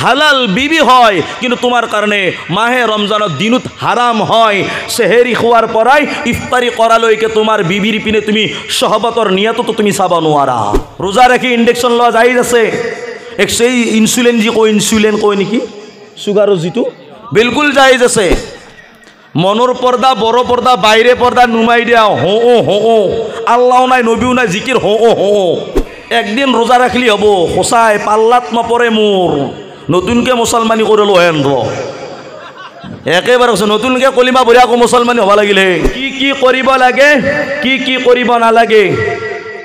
হালাল বিবি হয় কিন্তু তোমার কারণে মাহে রমজানের দিনত হারাম হয় সেহেরি খোয়ার পরাই ইফতারি করালৈকে তোমার বিবির পিনে তুমি সহবতর নিয়ত তো তুমি চাব নোৱাৰা রোজা রাখি ইনজেকশন লওয়া যাই আছে এক সেই ইনসুলিন যি কয় ইনসুলিন কয় নেকি সুগারও যিটো বিলকুল জায়েজ আছে মনৰ পৰ্দা বড় পৰ্দা বাইৰে পৰ্দা নুমাই দিয়া হো হো আল্লাহ নাই নবীও নাই জিকিৰ হো হো একদিন ৰোজা ৰাখলি হব সঁচাই পাল্লাত নপৰে মোৰ নতুনকে মুছলমানি কৰি লহেন একেবাৰে কৈছে নতুনকে কলিমা বঢ়িয়া আকৌ মুছলমানি হ'ব লাগিলে কি কৰিব লাগে কি কৰিব নালাগে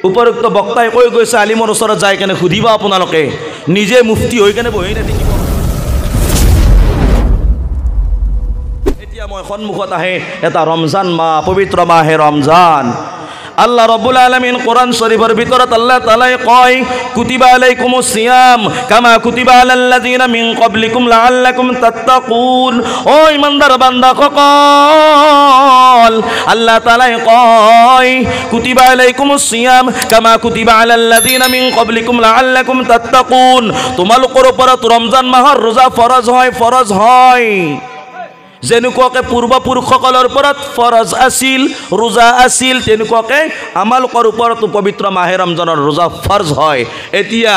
উপৰোক্ত বক্তাই কৈ গৈছে আলিমৰ ওচৰত যাই কেনে সুধিবা আপোনালোকে নিজে মুফতি হৈ কেনে বহি নাথাকিব এতিয়া মই সন্মুখত আহে এটা ৰমজান মাহ পবিত্ৰ মাহে ৰমজান আল্লাহ রব্বুল আলামিন কোরআন শরীফের ভিতরত আল্লাহ তাআলা কয় কুতিবা আলাইকুমুস সিয়াম কামা কুতিবা আলাল্লাযিনা মিন ক্বাবলিকুম লাআল্লাকুম তাত্তাকুন ও ইমানদার বান্দা সকল আল্লাহ তাআলা কয় কুতিবা আলাইকুমুস সিয়াম কামা কুতিবা আলাল্লাযিনা মিন ক্বাবলিকুম লাআল্লাকুম তাত্তাকুন তোমালোকৰ ওপৰত ৰমজান মাহৰ ৰোজা ফৰজ হয় যেনেকুৱাকে পূৰ্বপুৰুষসকলৰ ওপৰত ফৰজ আছিল ৰোজা আছিল তেনেকুৱাকে আমালোকৰ ওপৰত পবিত্ৰ মাহে ৰমজানৰ ৰোজা ফৰজ হয় এতিয়া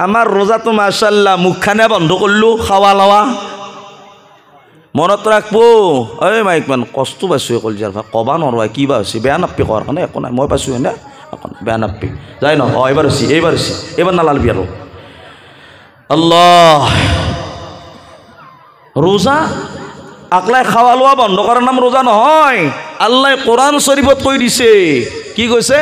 আমাৰ ৰোজাটো মাশাআল্লাহ মুখখানে বন্ধ কৰিলো খাৱা লৱা মনত ৰাখব ঐ মাইকমান কষ্ট পাইছো কলজাৰ ভাই কবা নৰৱা কিবা হৈছে বেয়া নাপি কোৱাৰ কাৰণে একো নাই মই পাইছো এনে একো নাই বেয়া নাপি যাই ন এইবাৰ হৈছে এইবাৰ নালালবি আৰু আল্লাহ ৰোজা আকলাই খাওয়া লোৱা বন্ধ কৰাৰ নাম ৰোজা নহয় আল্লাহ কোরআন শরীফত কৈ দিছে কি কৈছে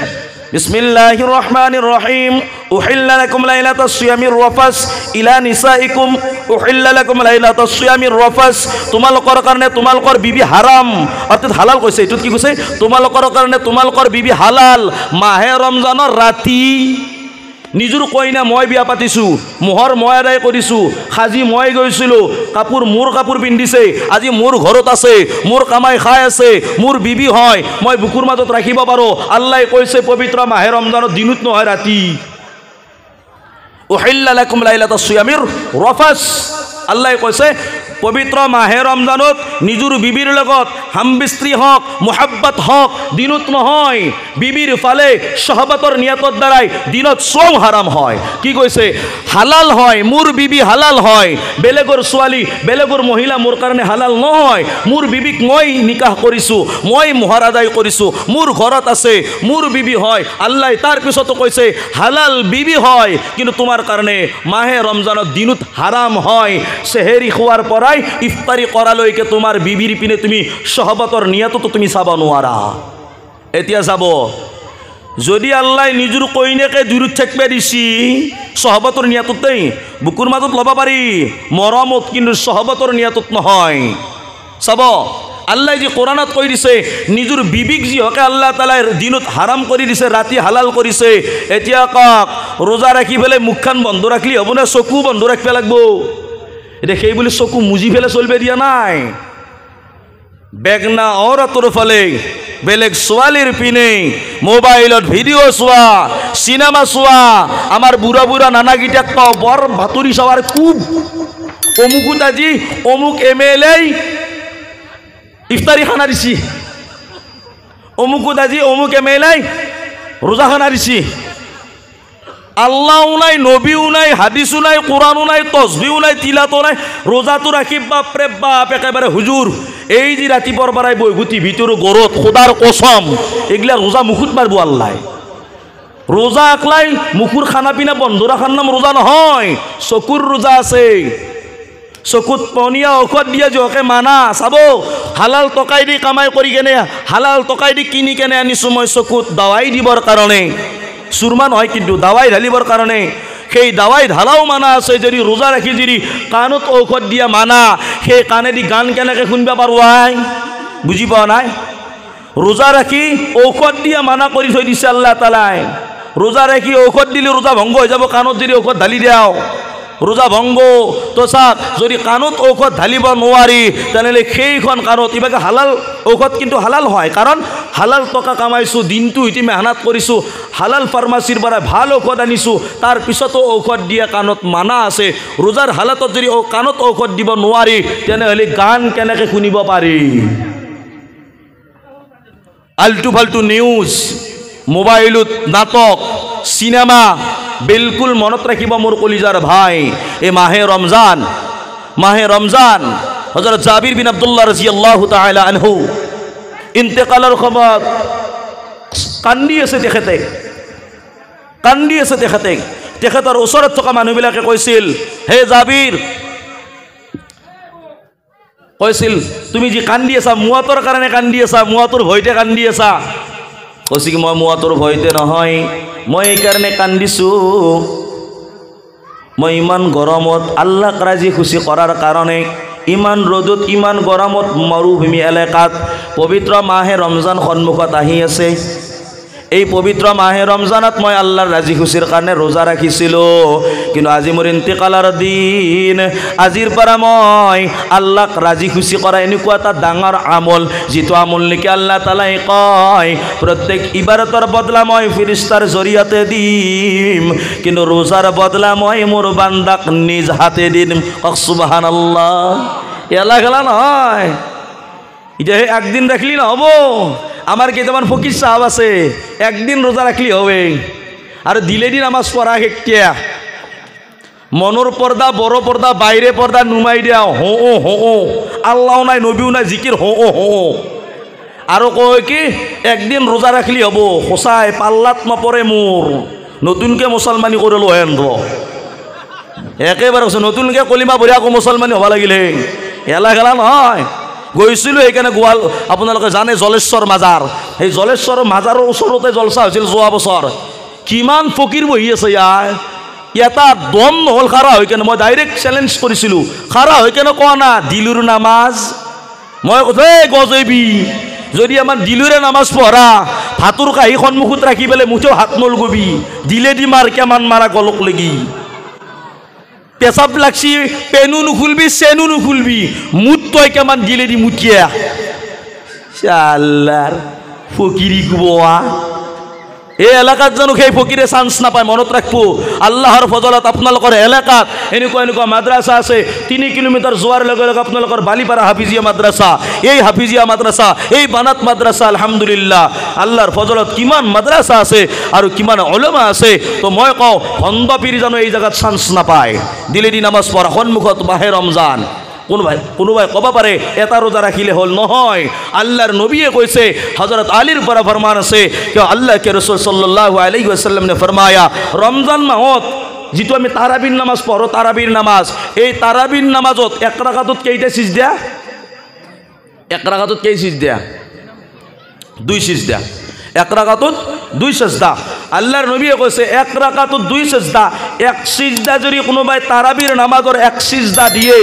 বিসমিল্লাহির রহমানির রহিম উহিল্লা লাকুম লাইলাতাস সিয়ামির রাফাস ইলা নিসাইকুম উহিল্লা লাকুম লাইলাতাস সিয়ামির রাফাস তোমালোকৰ কাৰণে তোমালোকৰ বিবি হাৰাম অৰ্থাৎ হালাল কৈছে এটুত কি কৈছে তোমালোকৰ কাৰণে তোমালোকৰ বিবি হালাল মাহে ৰমজানৰ ৰাতি নিজুৰ কইনা মই বিয়া পাতিছো মোহৰ মই আদায় কৰিছো খাজি মই গৈছিলো কাপোৰ মোৰ কাপোৰ পিন্ধিছে আজি মোৰ ঘৰত আছে মোৰ কামাই খাই আছে মোৰ বিবি হয় মই বুকুৰ মাজত ৰাখিব পাৰো আল্লাহ কৈছে পবিত্ৰ মাহে ৰমজানৰ দিনত নহয় ৰাতি উহিল্লা লাকুম লাইলাতাস সিয়ামিৰ ৰাফাস আল্লাহ কৈছে পবিত্ৰ মাহে ৰমজানত নিজুৰ বিবিৰ লগত হামবিস্ত্ৰী হক মুহাব্বত হক দিনত নহয় বিবিৰ ফালে সহবতৰ নিয়তৰ দ্বাৰাই দিনত সব হাৰাম হয় কি কৈছে হালাল হয় মোৰ বিবি হালাল হয় বেলেগৰ ছোৱালী বেলেগৰ মহিলা মোৰ কাৰণে হালাল নহয় মোৰ বিবিক মই নিকাহ কৰিছো মই মোহৰ আদায় কৰিছো মোৰ ঘৰত আছে মোৰ বিবি হয় আল্লাহ তাৰ পিছতো কৈছে হালাল বিবি হয় কিন্তু তোমাৰ কাৰণে মাহে ৰমজানৰ দিনত হাৰাম হয় সেহেৰি খোৱাৰ পৰা ইফতাৰি কৰালৈকে তোমাৰ বিবিৰ পিনে তুমি সহবতৰ নিয়ত তো তুমি চাব নোৱাৰা এতিয়া যাব যদি আল্লাহ নিজুৰ কইনাকে দূৰত থাকবে দিছি সহবতৰ নিয়ততেই বুকুৰ মাজত লব পাৰি মৰমত কিন্তু সহবতর নিয়তত নহয় চাব আল্লাহ যে কোরআনত কৈ দিছে নিজুর বিবিক যি হকে আল্লাহ তাআলাই দিনত হারাম কৰি দিছে ৰাতি হালাল কৰিছে এতিয়া কক ৰোজা ৰাখি ফেলে মুখখান বন্ধ ৰাখলি হ'ব না চকু বন্ধ ৰাখিব লাগিব এটা সেই বলে চকু মুজি ফেলে চলবে দিয়া নাই বেগনা অরতর ফলে বেলেগ ছোৱালীৰ পিনে মোবাইলত ভিডিও চোৱা সিনেমা চোৱা আমার বুড়া বুড়া নানাগিটাক পাও বর ভাতুরি সবার খুব অমুকুত আজি অমুক MLA ইফতারি খানা দিছি অমুকুত আজি অমুক MLA রোজা খানা দিছি আল্লাহও নাই নবীও নাই হাদিসও নাই কোরআনও নাই তসবিও নাই তিলাতো নাই রোজাটো রাখি বাপরে বাপ একেবারে হুজুর এই যে ৰাতিপুৱাৰ পৰাই বৈভূতি ভিতর গরত খোদার কসম এগুলা রোজা মুখুত মারবো আল্লাহ রোজা আকলাই মুখুর খানা পিনা বন্ধ রাখার নাম রোজা নহয় চকুর রোজা আছে চকুত পনীয়া ঔষধ দিয়া জকে মানা চাব হালাল টকাই দি কামাই কৰি কেনে হালাল টকাই দি কিনি কেনে আনিছো মই চকুত দাৱাই দিবৰ কাৰণে সুৰমা নহয় কিন্তু দাৱাই ঢালিবৰ কাৰণে সেই দাৱাই ঢালাও মানা আছে যদি রোজা রাখি যদি কাণত ঔষধ দিয়া মানা সেই কাণেদি গান কেনেকৈ শুনিব পাৰোৱাই বুজি পোৱা নাই ৰোজা ৰাখি ঔষধ দিয়া মানা কৰি থৈ দিছে আল্লাহ তাআলাই ৰোজা ৰাখি ঔষধ দিলে ৰোজা ভঙ্গ হৈ যাব কাণত যদি ঔষধ ঢালি দিয়াও ৰোজা ভংগ তো চাওক যদি কাণত ঔষধ ঢালিব নোৱাৰি তেনেহ'লে সেইখন কাণত ইভাগে হালাল ঔষধ কিন্তু হালাল হয় কাৰণ হালাল টকা কামাইছোঁ দিনটো ইতি মেহনত কৰিছোঁ হালাল ফাৰ্মাচীৰ পৰা ভাল ঔষধ আনিছোঁ তাৰ পিছতো ঔষধ দিয়া কাণত মানা আছে ৰোজাৰ হালাতত যদি কাণত ঔষধ দিব নোৱাৰি তেনেহ'লে গান কেনেকৈ শুনিব পাৰি আল্টু ফাল্টু নিউজ মোবাইলত নাটক সিনেমা বিলকুল মনত ৰাখিব মোৰ কলিজাৰ ভাই এই মাহে ৰমজান হযৰত জাবিৰ বিন আব্দুল্লাহ ৰাদিয়াল্লাহু তাআলা আনহু ইন্তেকালৰ সময়ত কান্দি আছে তেখেতৰ ওচৰত থকা মানুহবিলাকে কৈছিল হে জাবিৰ কৈছিল তুমি যি কান্দি আছা মুৱাতৰ কাৰণে কান্দি আছা মুৱাতৰ ভয়তে কান্দি আছা কৈছে কি মই মুৱাতৰ ভয়তে নহয় মই এই কাৰণে কান্দিছোঁ মই ইমান গৰমত আল্লাহক ৰাজি খুশি কৰাৰ কাৰণে ইমান ৰ'দত ইমান গৰমত মৰুভূমি এলেকাত পবিত্ৰ মাহে ৰমজান সন্মুখত আহি আছে এই পবিত্ৰ মাহে ৰমজানত মই আল্লাহৰ ৰাজি খুশিৰ কাৰণে ৰোজা ৰাখিছিলোঁ কিন্তু আজি মোৰ ইন্তিকালৰ দিন আজিৰ পৰা মই আল্লাহক ৰাজি খুশি কৰা এনেকুৱা এটা ডাঙৰ আমল যিটো আমল নেকি আল্লাহ তাআলাই কয় প্ৰত্যেক ইবাদতৰ বদলা মই ফেৰেশতাৰ জৰিয়তে দিম কিন্তু ৰোজাৰ বদলা মই মোৰ বান্দাক নিজ হাতে দিম সুবহানাল্লাহ এলা গলা নহয় এটা একদিন রাখলি না হবো আমার কেইটামান ফকির সাহেব আছে একদিন রোজা রাখলি হবে আর দিলে দিন নামাজ পড়া হেক্টিয়া মনৰ পর্দা বড় পর্দা বাইরে পর্দা নুমাই দিয়া হো আল্লাহ নাই নবীও নাই জিকির হো আর কয় কি একদিন রোজা রাখলি হব সঁচাই পাল্লাত নপরে মোর নতুনকে মুসলমানি করে লো হেন একেবারে নতুনকে কলিমা বঢ়িয়া আকৌ মুসলমানি হব লাগিলে এলা গেলা নহয় গৈছিলোঁ সেইকাৰণে গোৱাল আপোনালোকে জানে জলেশ্বৰ মাজাৰ সেই জলেশ্বৰ মাজাৰৰ ওচৰতে জলসা হৈছিল যোৱা বছৰ কিমান ফকিৰ বহি আছে ইয়াৰ এটা দম নহ'ল খাৰা হৈ কেনে মই ডাইৰেক্ট চেলেঞ্জ কৰিছিলোঁ খাৰা হৈ কেনে কোৱা না দিলুৰ নামাজ মই কৈছোঁ এই গজেবি যদি আমাৰ দিলুৰে নামাজ পঢ়া ভাতৰ কাঁহী সন্মুখত ৰাখি পেলাই মুঠেও হাত নলগবি দিলে দি মাৰ কেমান মাৰা গলক লাগি পেচাব লাগছি পেনু নুখুলবি চেনু নুখুলবি মুঠ তই কেমান দিলে দি মুঠিয়া চাল্লাৰ ফকিৰি কোৱা এই এলেকাত জানো সেই ফকিৰে চান্স নাপায় মনত ৰাখব আল্লাহৰ ফজলত আপোনালোকৰ এলেকাত এনেকুৱা মাদ্ৰাছা আছে 3 কিলোমিটাৰ যোৱাৰ লগে লগে আপোনালোকৰ বালিপাৰা হাফিজিয়া মাদ্ৰাছা এই হাফিজিয়া মাদ্ৰাছা এই বানাত মাদ্ৰাছা আলহামদুলিল্লাহ আল্লাহৰ ফজলত কিমান মাদ্ৰাছা আছে আৰু কিমান উলামা আছে তো মই কওঁ ভণ্ড পীৰ জানো এই জায়গাত চান্স নাপায় দিলে দি নামাজ পঢ়া সন্মুখত মাহে ৰমজান কোনোবাই ক'ব পাৰে এটা ৰোজা ৰাখিলে হ'ল নহয় আল্লাহৰ নবীয়ে কৈছে হযৰত আলীৰ পৰা ফৰমান আছে যে আল্লাহ কে ৰাসূল সাল্লাল্লাহু আলাইহি ওয়াসাল্লাম ने फरमाया ৰমজান মাহত যেটো আমি তাৰাবিৰ নামাজ পঢ়ো তাৰাবিৰ নামাজ এই তাৰাবিৰ নামাজত এক ৰাকাতত কেইটা সিজদা এক ৰাকাতত কেই সিজদা দুই সিজদা এক রাকাতত দুই সেজদা আল্লাহর নবী কইছে এক রাকাতত দুই সেজদা এক সিজদা যদি কোনোবাই তারাবির নামাজের এক সিজদা দিয়ে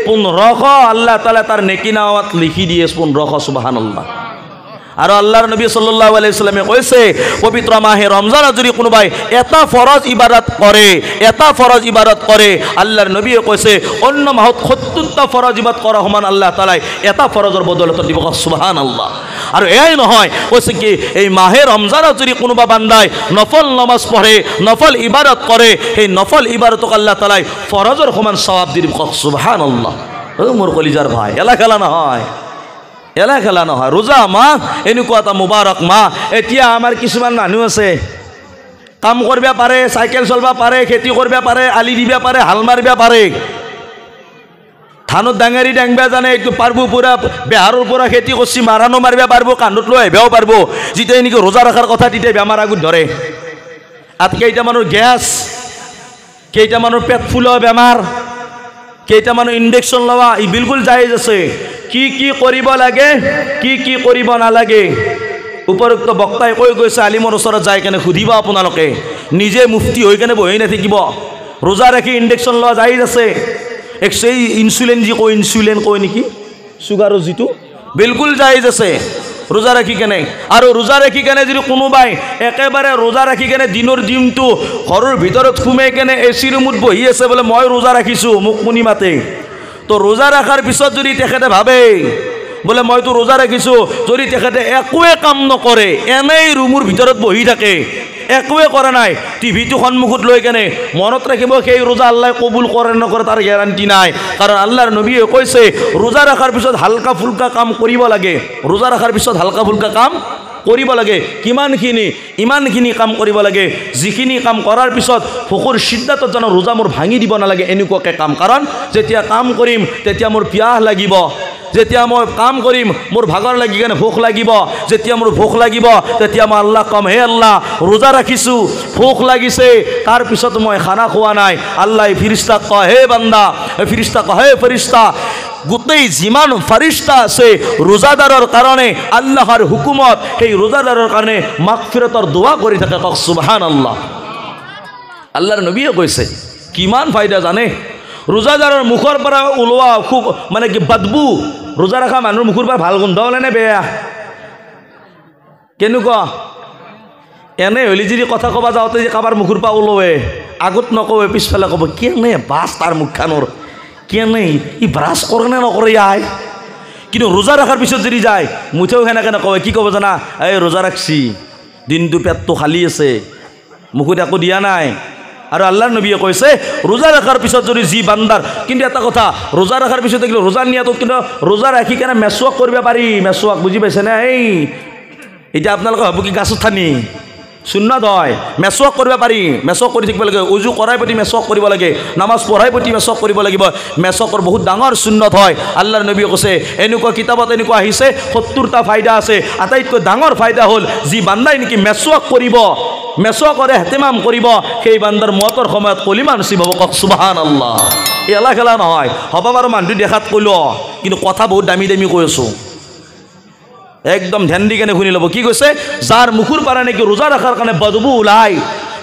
1500 আল্লাহ তাআলা তার নেকি নামাত লিখি দিয়ে 1500 সুবহানাল্লাহ আর আল্লাহর নবী সাল্লাল্লাহু আলাইহি ওয়াসাল্লামে কইছে পবিত্র মাহে রমজান যদি কোনোবাই এটা ফরজ ইবাদত করে আল্লাহর নবী কইছে অন্য মাহত 70টা ফরজ ইবাদত করা সমান আল্লাহ তাআলা এটা ফরজের বদলত দিব সুবহানাল্লাহ আর এই নহয় কইছে কি এই মাহে রমজান যদি কোনোবা বান্দায় নফল নামাজ পড়ে নফল ইবাদত করে এই নফল ইবাদতক আল্লাহ তাআলা ফরজের সমান সওয়াব দিব সুবহানাল্লাহ ও মোর কলিজার ভাই এলা খেলা নহয় রোজা মাহ এনেকুৱা এটা মুবাৰক মাহ এতিয়া আমাৰ কিছুমান মানুহ আছে কাম কৰিব পাৰে সাইকেল চলবা পাৰে খেতি কৰিব পাৰে আলি দিবা পাৰে হাল মাৰিব পাৰে ধানত ডাঙাৰি ডাংবা জানে একটু পাৰবো পুৰা বেহাৰৰ পৰা খেতি কৰছি মাৰানো মাৰিব পাৰবো কান্ধত লৈ আহিবও পাৰবো যেতিয়া নেকি ৰোজা ৰাখাৰ কথা তেতিয়া বেমাৰ আগুত ধৰে আৰ কেইটা মানুষ গ্যাস কেইটা মানুষ পেট ফুলৰ বেমাৰ কেইটা মানুষ ইনজেকশন লওয়া ই বিলকুল জায়েজ আছে কি কৰিব লাগে কি কৰিব নালাগে উপৰোক্ত বক্তাই কৈ গৈছে আলিমৰ ওচৰত যাই কেনে সুধিবা আপোনালোকে নিজে মুফতি হৈ কেনে বহি নাথাকিব রোজা ৰাখি ইনজেকশন লোৱা জায়েজ আছে সেই ইনসুলিন যি কয় ইনসুলিন কয় নেকি সুগাৰৰ যিটো বিলকুল জায়েজ আছে ৰোজা ৰাখি কেনে। আৰু ৰোজা ৰাখি কেনে যদি কোনোবাই একেবাৰে ৰোজা ৰাখি কেনে দিনৰ দিনটো ঘৰৰ ভিতৰত সোমাই কেনে এচি ৰুমত বহি আছে বোলে মই ৰোজা ৰাখিছোঁ মোক কোনি মাতে, তো ৰোজা ৰখাৰ পিছত যদি তেখেতে ভাবে বোলে মইতো ৰোজা ৰাখিছোঁ, যদি তেখেতে একোৱে কাম নকৰে এনেই ৰুমৰ ভিতৰত বহি থাকে একোৱে কৰা নাই, টিভিটো সন্মুখত লৈ কেনে মনত ৰাখিব সেই ৰোজা আল্লাহ কবুল কৰে নকৰে তাৰ গেৰাণ্টি নাই। কাৰণ আল্লাহৰ নবীয়ে কৈছে ৰোজা ৰখাৰ পিছত হালকা ফুলকা কাম কৰিব লাগে, ৰোজা ৰখাৰ পিছত হালকা ফুলকা কাম কৰিব লাগে। কিমানখিনি? ইমানখিনি কাম কৰিব লাগে যিখিনি কাম কৰাৰ পিছত ভোকৰ সিদ্ধান্তত জানো ৰোজা মোৰ ভাঙি দিব নালাগে এনেকুৱাকৈ কাম। কাৰণ যেতিয়া কাম কৰিম তেতিয়া মোৰ পিয়াহ লাগিব, যেতিয়া মই কাম কৰিম মোৰ ভাগৰ লাগি কেনে ভোক লাগিব, যেতিয়া মোৰ ভোক লাগিব তেতিয়া মই আল্লাহ কম হে আল্লাহ ৰোজা ৰাখিছোঁ ভোক লাগিছে তাৰপিছত মই খানা খোৱা নাই। আল্লাহ ফিৰিস্তাক কয় হে বান্দা, ফিৰিস্তা কয় হে ফিৰিস্তা, গোটেই যিমান ফাৰিস্তা আছে ৰোজাদাৰৰ কাৰণে আল্লাহৰ হুকুমত সেই ৰোজাদাৰৰ কাৰণে মাগফিৰতৰ দোৱা কৰি থাকে। কওক সুবহানাল্লাহ। আল্লাহৰ নবীয়ে কৈছে কিমান ফাইদা জানে? ৰোজাদাৰৰ মুখৰ পৰা ওলোৱা খুব মানে কি বদবু, ৰোজা ৰখা মানুহৰ মুখৰ পৰা ভাল গোন্ধ ওলাই নে বেয়া? কেনেকুৱা? এনে হ'লে যদি কথা ক'বা যাওঁতে যে কাৰোবাৰ মুখৰ পৰা ওলোৱে আগত নকৱে পিছফালে ক'ব কেনে বাছ তাৰ মুখখানৰ কেনে ই ব্ৰাছ কৰে নে নকৰে আই। কিন্তু ৰোজা ৰখাৰ পিছত যদি যায় মুঠেও সেনেকৈ নকয়, কি ক'ব জানা? এই ৰোজা ৰাখছি দিনটো পেটটো খালী আছে মুখত একো দিয়া নাই। আৰু আল্লাহৰ নবীয়ে কৈছে ৰোজা ৰখাৰ পিছত যদি যি বান্দাৰ, কিন্তু এটা কথা ৰোজা ৰখাৰ পিছত দেখিলে ৰোজা নিয়াটোত কিন্তু ৰোজা ৰাখি কেনে মেচুৱাক কৰিব পাৰি। মেচুৱাক বুজি পাইছেনে? এতিয়া আপোনালোকে ভাবো কি গাছত ঠানি সুন্নত হয়, মেচুৱাক কৰিব পাৰি, মেচুৱাক কৰি থাকিব লাগে, উজু কৰাই প্ৰতি মেচুৱাক কৰিব লাগে, নামাজ পঢ়াই প্ৰতি মেচুৱাক কৰিব লাগিব। মেচুৱাকৰ বহুত ডাঙৰ সুন্নত হয়। আল্লাহৰ নবীয়ে কৈছে এনেকুৱা কিতাপত এনেকুৱা আহিছে 70টা ফাইদা আছে, আটাইতকৈ ডাঙৰ ফাইদা হ'ল যি বান্দাই নেকি মেচুৱাক কৰিব, মেচুৱাকৰে হেতেমাম কৰিব সেই বান্দাৰ মতৰ সময়ত কলিমা নচিব হ'ব। কওক সুবহানাল্লাহ। এলা খেলা নহয়, হ'ব বাৰু মানুহটো দেখাত কলো কিন্তু কথা বহুত দামী দামী কৈ আছোঁ, একদম ধ্যান দি কেনে শুনি ল'ব। কি কৈছে? যাৰ মুখৰ পৰা নেকি ৰোজা ৰখাৰ কাৰণে বদবু ওলায়,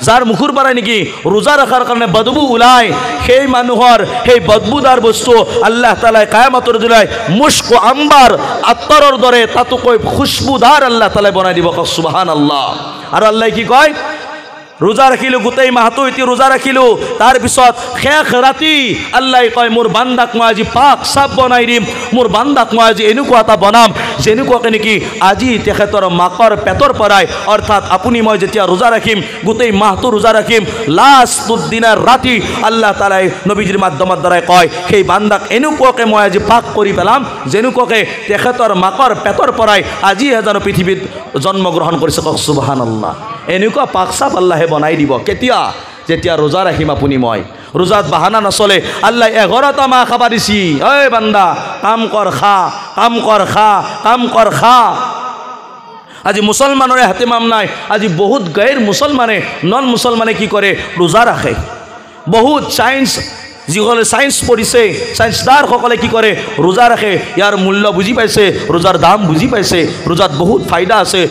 যাৰ মুখৰ পৰা নেকি ৰোজা ৰখাৰ কাৰণে বদবু ওলায় সেই মানুহৰ সেই বদবুদাৰ বস্তু আল্লাহ তাআলাই কিয়ামতৰ দিনাই মুস্ক আম্বাৰ আত্তৰৰ দৰে তাতোকৈ খুশবুদাৰ আল্লাহ তাআলাই বনাই দিব। কওক সুবহানাল্লাহ। আৰু আল্লাহ কি কয়? ৰোজা ৰাখিলোঁ গোটেই মাহটো এতিয়া ৰোজা ৰাখিলোঁ, তাৰপিছত শেষ ৰাতি আল্লাহ কয় মোৰ বান্দাক মই আজি পাক চাপ বনাই দিম, মোৰ বান্দাক মই আজি এনেকুৱা এটা বনাম যেনেকুৱাকৈ নেকি আজি তেখেতৰ মাকৰ পেটৰ পৰাই, অৰ্থাৎ আপুনি মই যেতিয়া ৰোজা ৰাখিম গোটেই মাহটো ৰোজা ৰাখিম, লাষ্টৰ দিনাৰ ৰাতি আল্লাহ তাআলাই নবীজিৰ মাধ্যমৰ দ্বাৰাই কয় সেই বান্দাক এনেকুৱাকৈ মই আজি পাক কৰি পেলাম যেনেকুৱাকৈ তেখেতৰ মাকৰ পেটৰ পৰাই আজিহে জানো পৃথিৱীত জন্মগ্ৰহণ কৰিছে। কওক সুবহানাল্লাহ। এনেকুৱা পাক চাপ আল্লাহে বনাই দিব। কেতিয়া? যেতিয়া ৰোজা ৰাখিম আপুনি মই। ৰোজাত বাহানা নচলে। আল্লাহ 11টা মাহ খাবা দিছি, ঐ বান্দা কাম কৰ খা, কাম কৰ খা, কাম কৰ খা। আজি মুছলমানৰে হেতেমাম নাই, আজি বহুত গैৰ মুছলমানে নন মুছলমানে কি কৰে? ৰোজা ৰাখে। বহুত যিসকলে চায়েন্স পঢ়িছে চায়েন্সদাৰসকলে কি কৰে? ৰোজা ৰাখে। ইয়াৰ মূল্য বুজি পাইছে, ৰোজাৰ দাম বুজি পাইছে, ৰোজাত বহুত ফাইদা আছে।